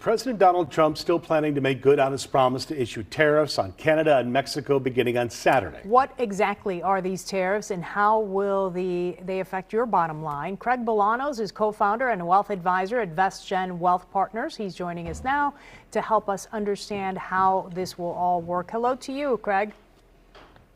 President Donald Trump still planning to make good on his promise to issue tariffs on Canada and Mexico beginning on Saturday. What exactly are these tariffs and how will they affect your bottom line? Craig Bolanos is co-founder and wealth advisor at VestGen Wealth Partners. He's joining us now to help us understand how this will all work. Hello to you, Craig.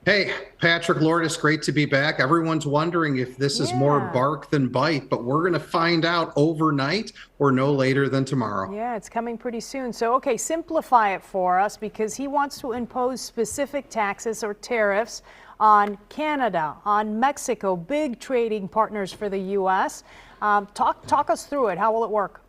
Hey, Patrick, Lourdes, great to be back. Everyone's wondering if this is more bark than bite, but we're going to find out overnight or no later than tomorrow. Yeah, it's coming pretty soon. So, okay, simplify it for us because he wants to impose specific taxes or tariffs on Canada, on Mexico, big trading partners for the U.S. Talk us through it. How will it work?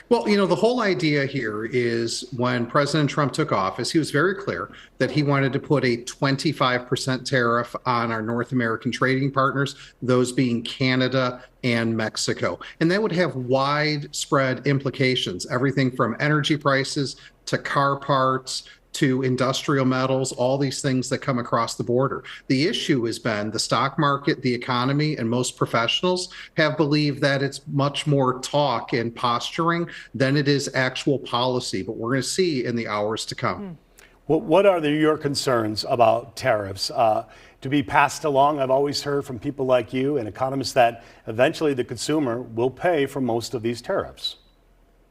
Well, the whole idea here is when President Trump took office, he was very clear that he wanted to put a 25% tariff on our North American trading partners, those being Canada and Mexico. And that would have widespread implications, everything from energy prices to car parts to industrial metals, all these things that come across the border. The issue has been the stock market, the economy, and most professionals have believed that it's much more talk and posturing than it is actual policy. But we're going to see in the hours to come. What are your concerns about tariffs to be passed along? I've always heard from people like you and economists that eventually the consumer will pay for most of these tariffs.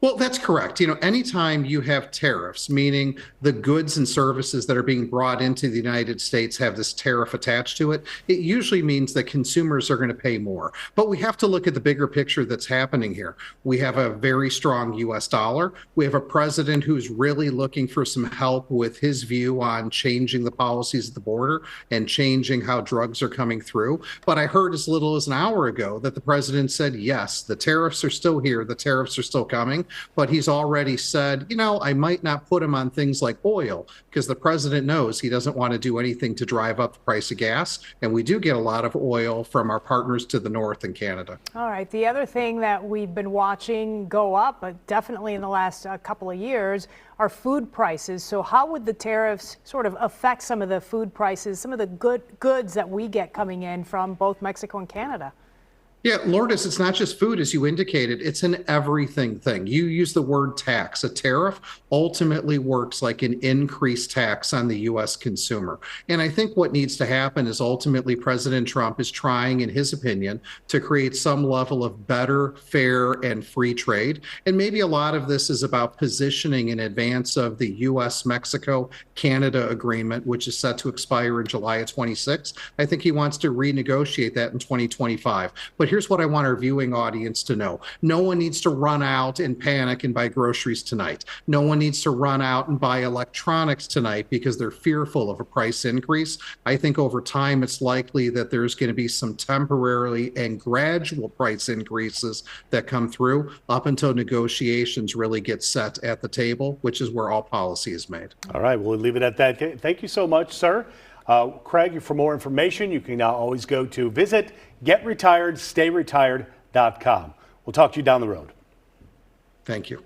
Well, that's correct. Anytime you have tariffs, meaning the goods and services that are being brought into the United States have this tariff attached to it, it usually means that consumers are going to pay more. But we have to look at the bigger picture that's happening here. We have a very strong U.S. dollar. We have a president who's really looking for some help with his view on changing the policies at the border and changing how drugs are coming through. But I heard as little as an hour ago that the president said, yes, the tariffs are still here. The tariffs are still coming. But he's already said, I might not put him on things like oil because the president knows he doesn't want to do anything to drive up the price of gas. And we do get a lot of oil from our partners to the north in Canada. All right. The other thing that we've been watching go up, but definitely in the last couple of years, are food prices. So how would the tariffs sort of affect some of the food prices, some of the goods that we get coming in from both Mexico and Canada? Yeah, Lourdes, it's not just food, as you indicated. It's an everything thing. You use the word tax. A tariff ultimately works like an increased tax on the U.S. consumer. And I think what needs to happen is ultimately President Trump is trying, in his opinion, to create some level of better, fair, and free trade. And maybe a lot of this is about positioning in advance of the U.S.-Mexico-Canada agreement, which is set to expire in July of 26. I think he wants to renegotiate that in 2025. But here's what I want our viewing audience to know. No one needs to run out and panic and buy groceries tonight. No one needs to run out and buy electronics tonight because they're fearful of a price increase. I think over time, it's likely that there's going to be some temporary and gradual price increases that come through up until negotiations really get set at the table, which is where all policy is made. All right, we'll leave it at that. Thank you so much, sir. Craig, for more information, you can now always go to visit getretiredstayretired.com. We'll talk to you down the road. Thank you.